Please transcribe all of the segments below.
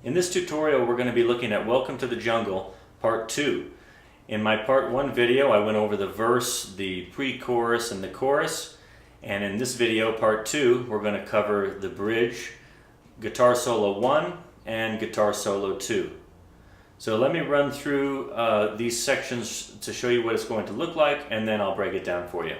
In this tutorial we're going to be looking at Welcome to the Jungle Part 2. In my Part 1 video I went over the verse, the pre-chorus, and the chorus. And in this video, Part 2, we're going to cover the bridge, guitar solo 1, and guitar solo 2. So let me run through these sections to show you what it's going to look like, and then I'll break it down for you.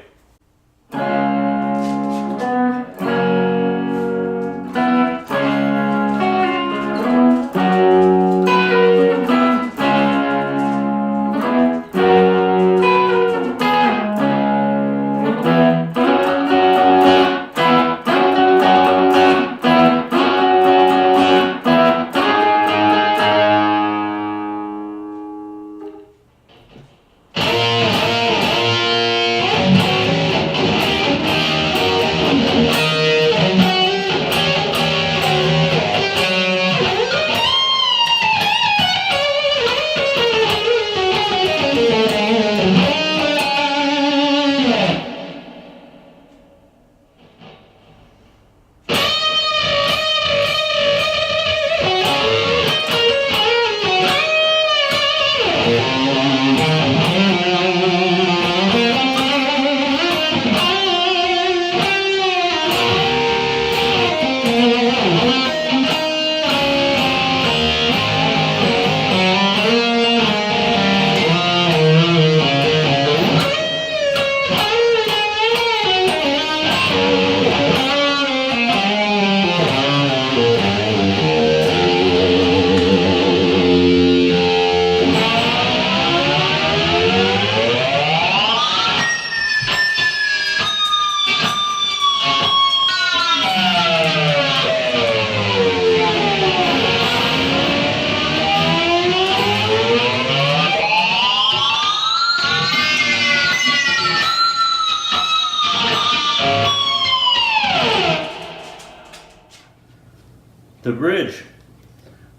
The bridge.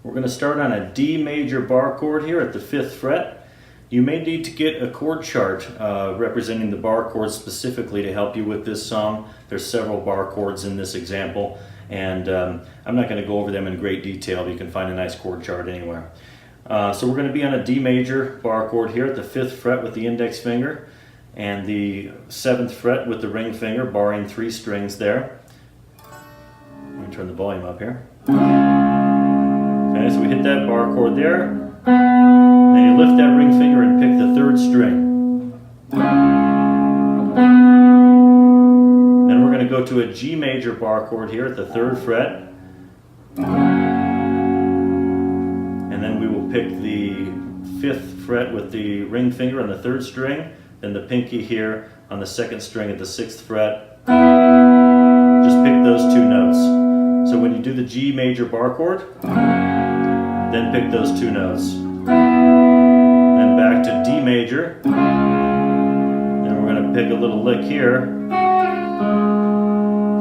We're going to start on a D major bar chord here at the 5th fret. You may need to get a chord chart representing the bar chords specifically to help you with this song. There's several bar chords in this example, and I'm not going to go over them in great detail. You can find a nice chord chart anywhere. So we're going to be on a D major bar chord here at the 5th fret with the index finger, and the 7th fret with the ring finger, barring 3 strings there. Let me turn the volume up here. Okay, so we hit that bar chord there. Then you lift that ring finger and pick the 3rd string. Then we're going to go to a G major bar chord here at the 3rd fret. And then we will pick the 5th fret with the ring finger on the 3rd string, then the pinky here on the 2nd string at the 6th fret. Just pick those 2 notes. So when you do the G major bar chord, then pick those 2 notes. Then back to D major. Then we're going to pick a little lick here.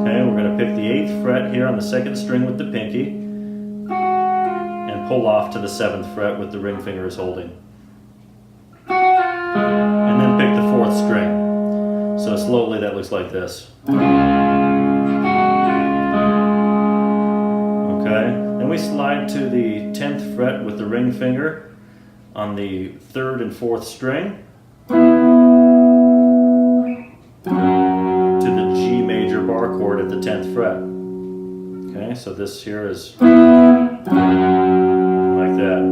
Okay, we're going to pick the 8th fret here on the 2nd string with the pinky, and pull off to the 7th fret with the ring fingers holding. And then pick the 4th string. So slowly that looks like this. Okay, then we slide to the 10th fret with the ring finger on the 3rd and 4th string to the G major bar chord at the 10th fret. Okay, so this here is like that.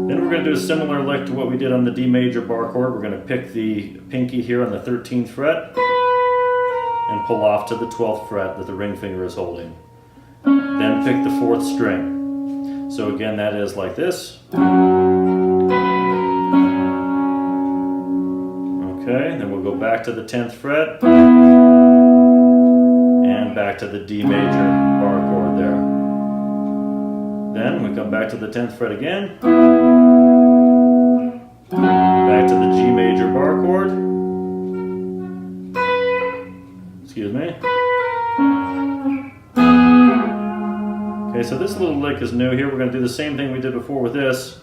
Then we're going to do a similar lick to what we did on the D major bar chord. We're going to pick the pinky here on the 13th fret and pull off to the 12th fret that the ring finger is holding. Then pick the 4th string. So again, that is like this. Okay, then we'll go back to the 10th fret and back to the D major bar chord there. Then we come back to the 10th fret again, back to the G major bar chord. Excuse me. Okay, so this little lick is new here. We're going to do the same thing we did before with this.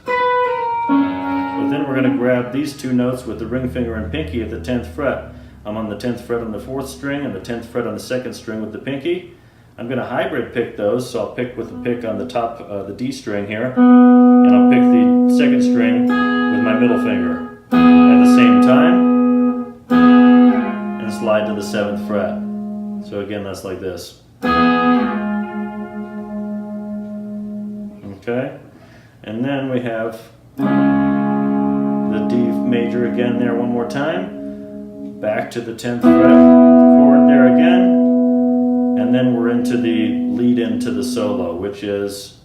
But then we're going to grab these 2 notes with the ring finger and pinky at the 10th fret. I'm on the 10th fret on the 4th string and the 10th fret on the 2nd string with the pinky. I'm going to hybrid pick those, so I'll pick with the pick on the top, the D string here, and I'll pick the second string with my middle finger at the same time, and slide to the 7th fret. So again, that's like this. Okay, and then we have the D major again there one more time, back to the 10th fret chord there again, and then we're into the lead into the solo, which is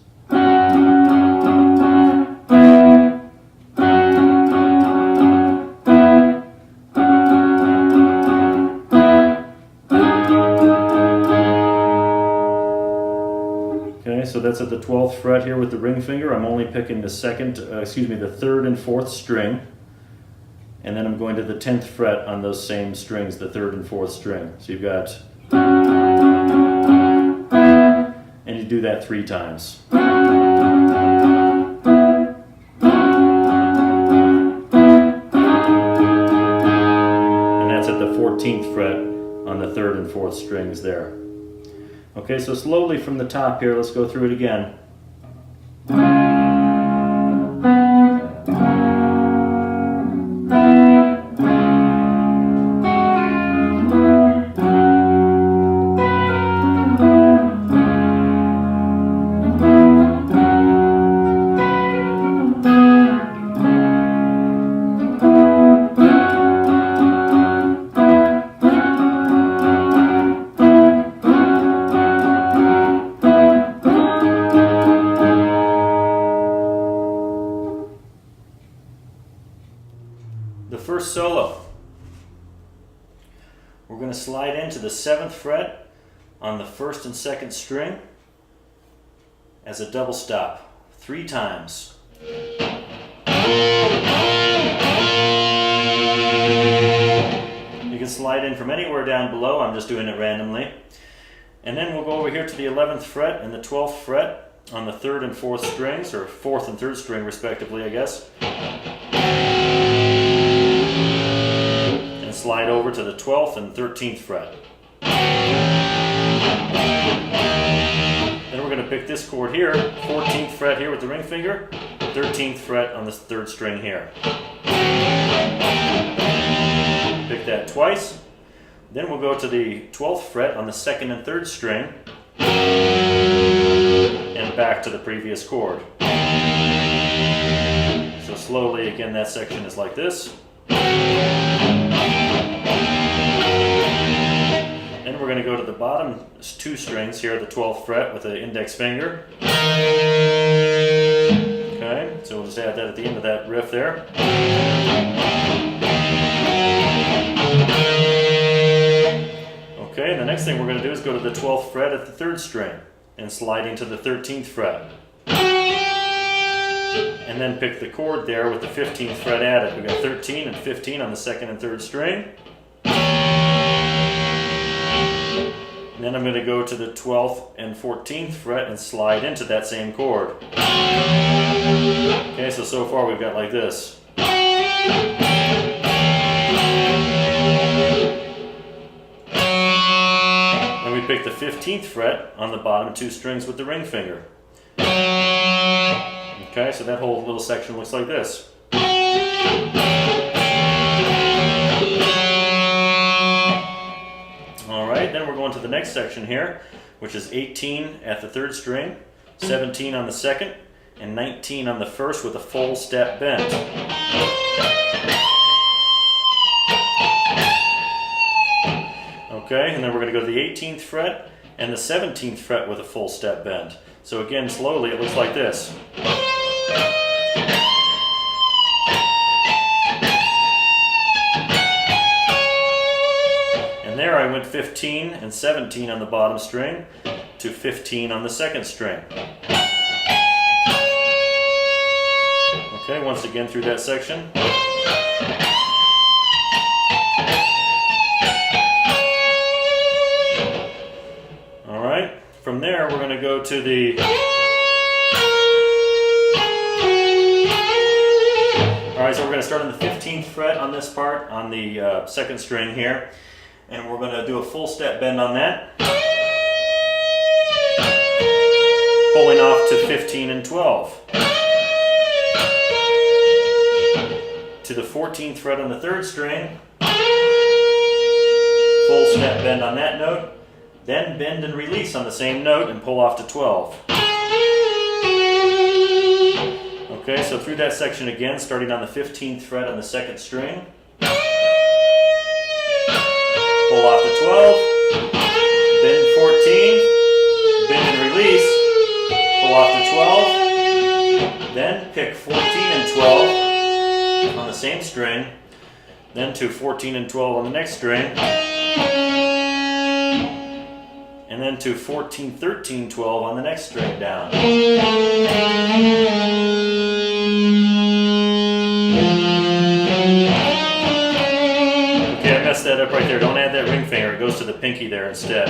okay, so that's at the 12th fret here with the ring finger. I'm only picking the the 3rd and 4th string, and then I'm going to the 10th fret on those same strings, the 3rd and 4th string. So you've got, and you do that 3 times. And that's at the 14th fret on the 3rd and 4th strings there. Okay, so slowly from the top here, let's go through it again. The first solo, we're going to slide into the 7th fret on the 1st and 2nd string as a double stop 3 times. You can slide in from anywhere down below, I'm just doing it randomly. And then we'll go over here to the 11th fret and the 12th fret on the 3rd and 4th strings, or 4th and 3rd string respectively, I guess. Slide over to the 12th and 13th fret. Then we're going to pick this chord here, 14th fret here with the ring finger, 13th fret on the 3rd string here. Pick that twice. Then we'll go to the 12th fret on the 2nd and 3rd string, and back to the previous chord. So slowly, again, that section is like this. Then we're going to go to the bottom 2 strings here, the 12th fret with the index finger. Okay, so we'll just add that at the end of that riff there. Okay, and the next thing we're going to do is go to the 12th fret at the 3rd string and slide into the 13th fret. And then pick the chord there with the 15th fret added. We've got 13 and 15 on the 2nd and 3rd string. And then I'm going to go to the 12th and 14th fret and slide into that same chord. Okay, so far we've got like this. And we pick the 15th fret on the bottom 2 strings with the ring finger. Okay, so that whole little section looks like this. Alright, then we're going to the next section here, which is 18 at the 3rd string, 17 on the 2nd, and 19 on the 1st with a full step bend. Okay, and then we're going to go to the 18th fret and the 17th fret with a full step bend. So again, slowly, it looks like this. And there I went 15 and 17 on the bottom string to 15 on the 2nd string. Okay, once again through that section. Alright, from there we're going to go to the... Alright, so we're going to start on the 15th fret on this part, on the 2nd string here. And we're going to do a full step bend on that. pulling off to 15 and 12. To the 14th fret on the 3rd string, full step bend on that note, then bend and release on the same note and pull off to 12. Okay, so through that section again, starting on the 15th fret on the 2nd string, pull off to 12, bend 14, bend and release, pull off to 12, then pick 14 and 12 on the same string, then to 14 and 12 on the next string, and then to 14, 13, 12 on the next string down. Okay, I messed that up right there. Don't add that ring finger. It goes to the pinky there instead.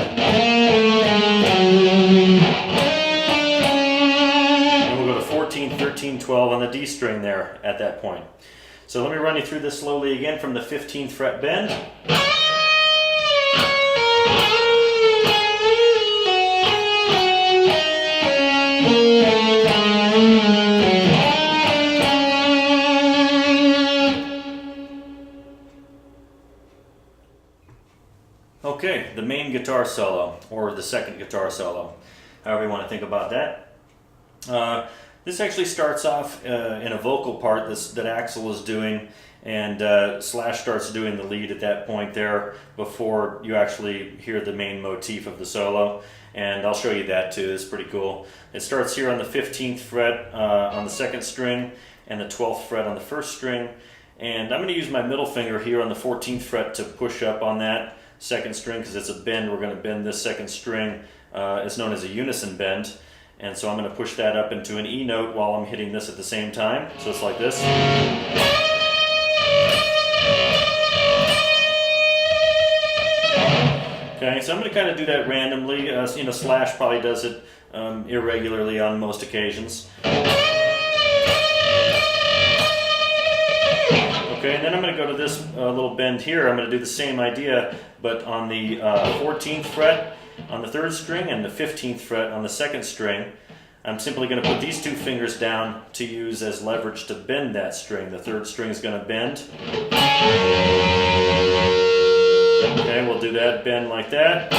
And we'll go to 14, 13, 12 on the D string there at that point. So let me run you through this slowly again from the 15th fret bend. Okay, the main guitar solo, or the second guitar solo, however you want to think about that. This actually starts off in a vocal part that Axl is doing, and Slash starts doing the lead at that point there before you actually hear the main motif of the solo. And I'll show you that too, it's pretty cool. It starts here on the 15th fret on the 2nd string and the 12th fret on the 1st string. And I'm going to use my middle finger here on the 14th fret to push up on that 2nd string because it's a bend. We're going to bend this 2nd string. It's known as a unison bend. And so I'm going to push that up into an E note while I'm hitting this at the same time. So it's like this. Okay, so I'm going to kind of do that randomly. Slash probably does it irregularly on most occasions. Okay, and then I'm going to go to this little bend here. I'm going to do the same idea, but on the 14th fret on the 3rd string and the 15th fret on the 2nd string. I'm simply going to put these two fingers down to use as leverage to bend that string. The 3rd string is going to bend. Okay, we'll do that, bend like that.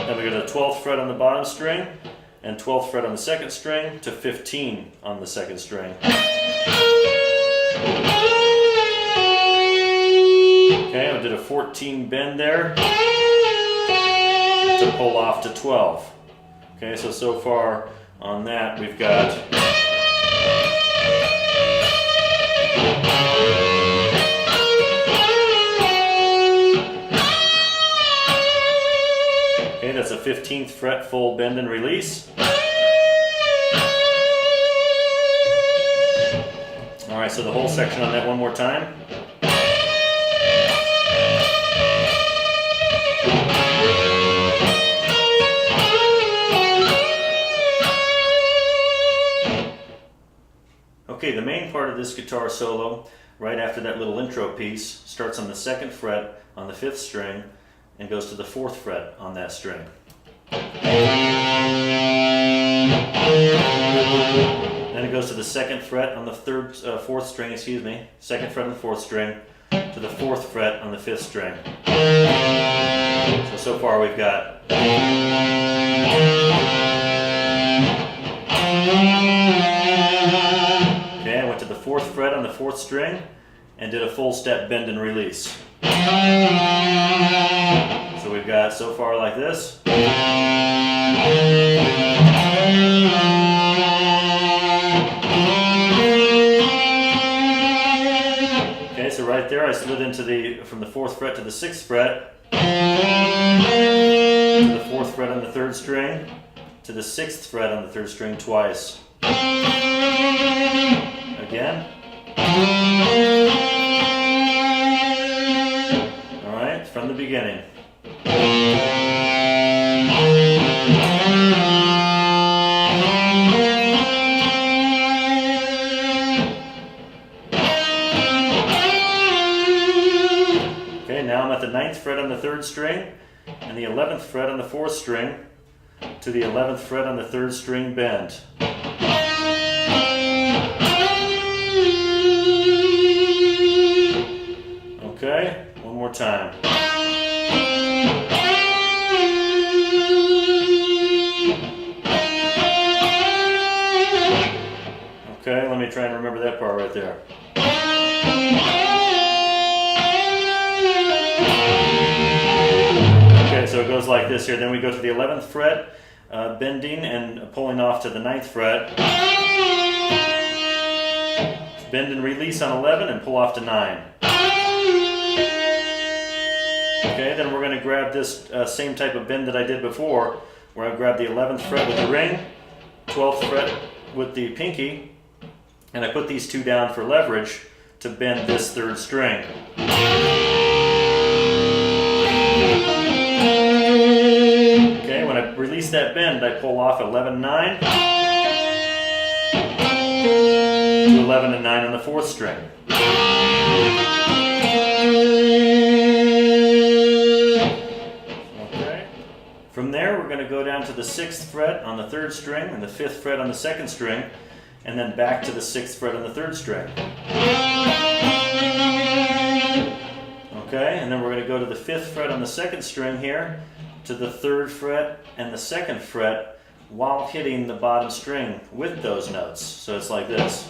Then we go to the 12th fret on the bottom string and 12th fret on the 2nd string to 15 on the 2nd string. Okay, I did a 14 bend there to pull off to 12. Okay, so far on that we've got okay, that's a 15th fret full bend and release. Alright, so the whole section on that one more time. Okay, the main part of this guitar solo, right after that little intro piece, starts on the 2nd fret on the 5th string and goes to the 4th fret on that string. Then it goes to the 2nd fret on the 4th string, 2nd fret on the 4th string to the 4th fret on the 5th string. So far we've got okay, I went to the 4th fret on the 4th string and did a full step bend and release. So we've got so far like this. Okay, so right there I slid into from the 4th fret to the 6th fret, to the 4th fret on the 3rd string, to the 6th fret on the 3rd string twice. Again. Alright, from the beginning. Okay, now I'm at the 9th fret on the 3rd string and the 11th fret on the 4th string to the 11th fret on the 3rd string bend. Okay, one more time. Okay, let me try and remember that part right there. Okay, so it goes like this here. Then we go to the 11th fret, bending and pulling off to the 9th fret. Bend and release on 11 and pull off to 9. Okay, then we're going to grab this same type of bend that I did before, where I grab the 11th fret with the ring, 12th fret with the pinky, and I put these two down for leverage to bend this 3rd string. Okay, when I release that bend, I pull off 11-9 to 11 and 9 on the 4th string. Okay. From there, we're going to go down to the 6th fret on the 3rd string and the 5th fret on the 2nd string, and then back to the 6th fret on the 3rd string. Okay, and then we're going to go to the 5th fret on the 2nd string here, to the 3rd fret and the 2nd fret, while hitting the bottom string with those notes. So it's like this.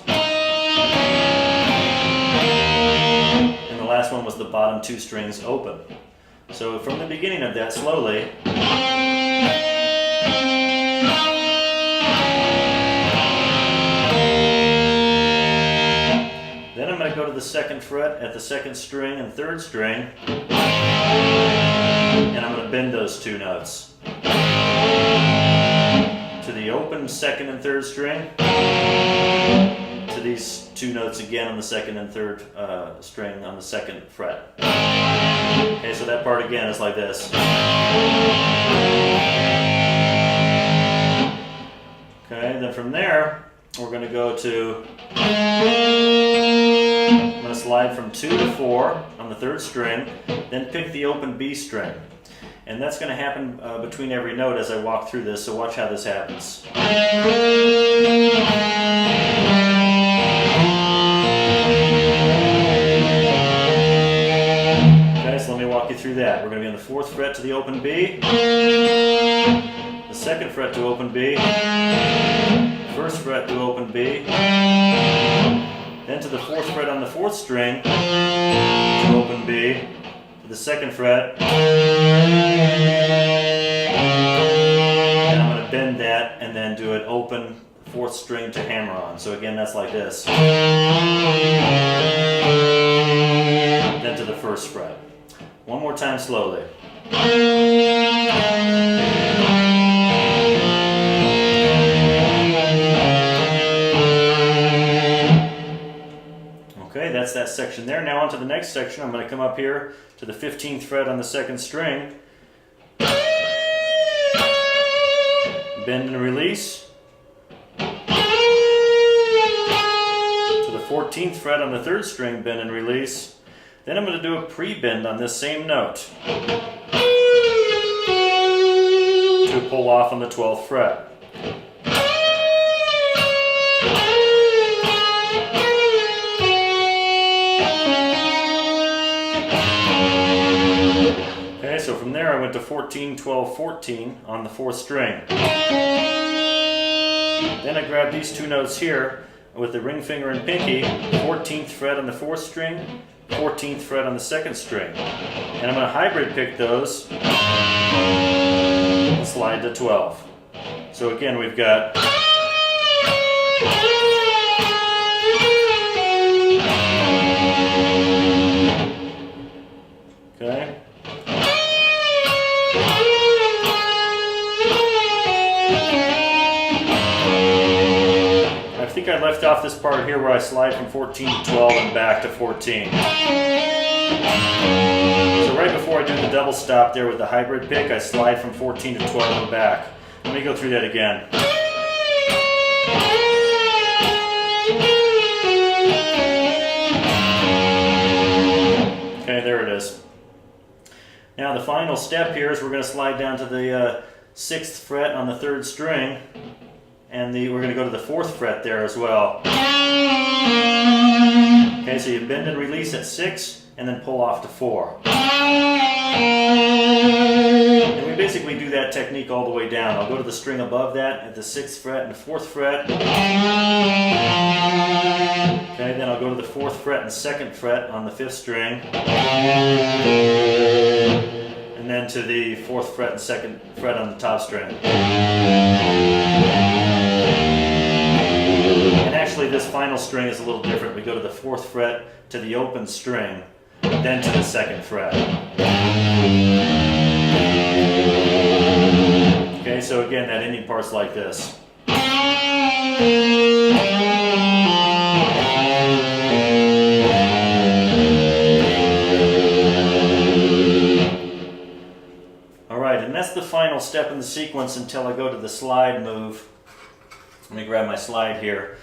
And the last one was the bottom 2 strings open. So from the beginning of that, slowly. Then I'm going to go to the 2nd fret at the 2nd string and 3rd string, and I'm going to bend those 2 notes to the open 2nd and 3rd string, to these 2 notes again on the 2nd and 3rd string on the 2nd fret. Okay, so that part again is like this. Okay, then from there we're going to go to, I'm going to slide from 2 to 4 on the 3rd string, then pick the open B string. And that's going to happen between every note as I walk through this, so watch how this happens. Okay, so let me walk you through that. We're going to be on the 4th fret to the open B, the 2nd fret to open B, 1st fret to open B, then to the 4th fret on the 4th string to open B, to the 2nd fret, and I'm going to bend that and then do an open 4th string to hammer on. So again, that's like this. Then to the 1st fret. One more time slowly. Okay, that's that section there. Now on to the next section. I'm going to come up here to the 15th fret on the 2nd string. Bend and release. To the 14th fret on the 3rd string, bend and release. Then I'm going to do a pre-bend on this same note to pull off on the 12th fret. Okay, so from there I went to 14, 12, 14 on the 4th string. Then I grabbed these 2 notes here with the ring finger and pinky, 14th fret on the 4th string, 14th fret on the 2nd string. And I'm going to hybrid pick those and slide to 12. So again, we've got okay. I think I left off this part here where I slide from 14 to 12 and back to 14. So right before I do the double stop there with the hybrid pick, I slide from 14 to 12 and back. Let me go through that again. Okay, there it is. Now the final step here is we're going to slide down to the 6th fret on the 3rd string, and we're going to go to the 4th fret there as well. Okay, so you bend and release at 6 and then pull off to 4. And we basically do that technique all the way down. I'll go to the string above that at the 6th fret and the 4th fret. Okay, then I'll go to the 4th fret and 2nd fret on the 5th string. And then to the 4th fret and 2nd fret on the top string. And actually this final string is a little different. We go to the 4th fret to the open string, then to the 2nd fret. Okay, so again, that ending part's like this. Alright, and that's the final step in the sequence until I go to the slide move. Let me grab my slide here.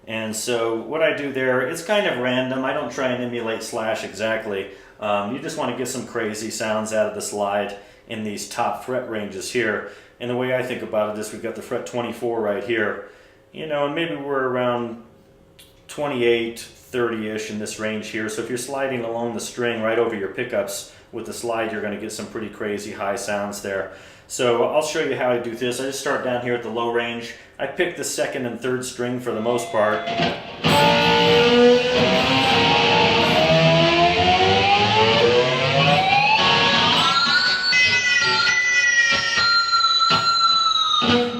And so what I do there, it's kind of random. I don't try and emulate Slash exactly. You just want to get some crazy sounds out of the slide in these top fret ranges here. And the way I think about it is we've got the fret 24 right here. You know, and maybe we're around 28, 30-ish in this range here. So if you're sliding along the string right over your pickups with the slide, you're going to get some pretty crazy high sounds there. So I'll show you how I do this. I just start down here at the low range. I pick the 2nd and 3rd string for the most part.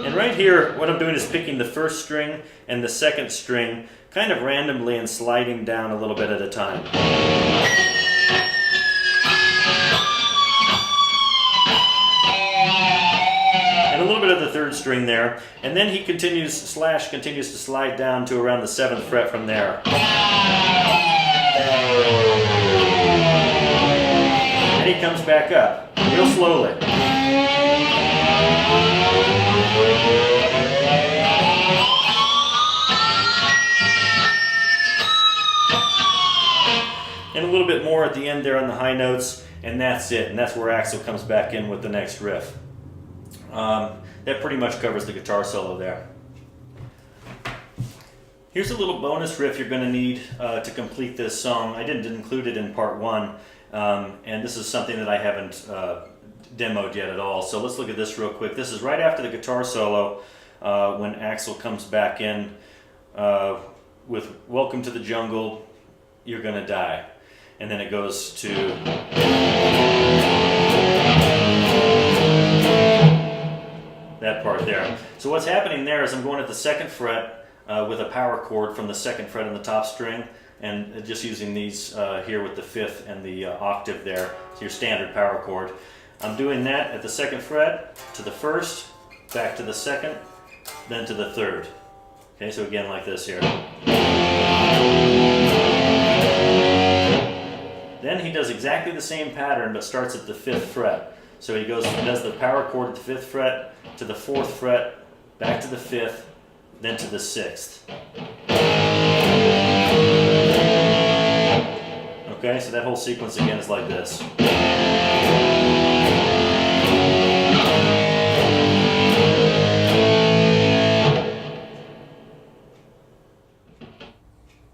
And right here, what I'm doing is picking the 1st string and the 2nd string kind of randomly and sliding down a little bit at a time. And a little bit of the 3rd string there. And then Slash continues to slide down to around the 7th fret from there. And he comes back up, real slowly. And a little bit more at the end there on the high notes, and that's it. And that's where Axel comes back in with the next riff. That pretty much covers the guitar solo there. Here's a little bonus riff you're going to need to complete this song. I didn't include it in part 1, and this is something that I haven't demoed yet at all. So let's look at this real quick. This is right after the guitar solo when Axel comes back in with "Welcome to the Jungle, You're Gonna Die." And then it goes to that part there. So what's happening there is I'm going at the 2nd fret with a power chord from the 2nd fret on the top string, and just using these here with the 5th and the octave there, so your standard power chord. I'm doing that at the 2nd fret to the 1st, back to the 2nd, then to the 3rd. Okay, so again like this here. Then he does exactly the same pattern, but starts at the 5th fret. So he does the power chord at the 5th fret, to the 4th fret, back to the 5th, then to the 6th. Okay, so that whole sequence again is like this.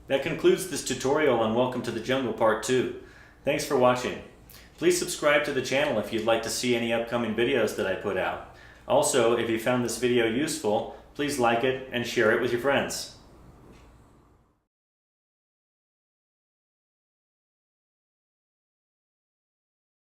That concludes this tutorial on Welcome to the Jungle Part 2. Thanks for watching. Please subscribe to the channel if you'd like to see any upcoming videos that I put out. Also, if you found this video useful, please like it and share it with your friends.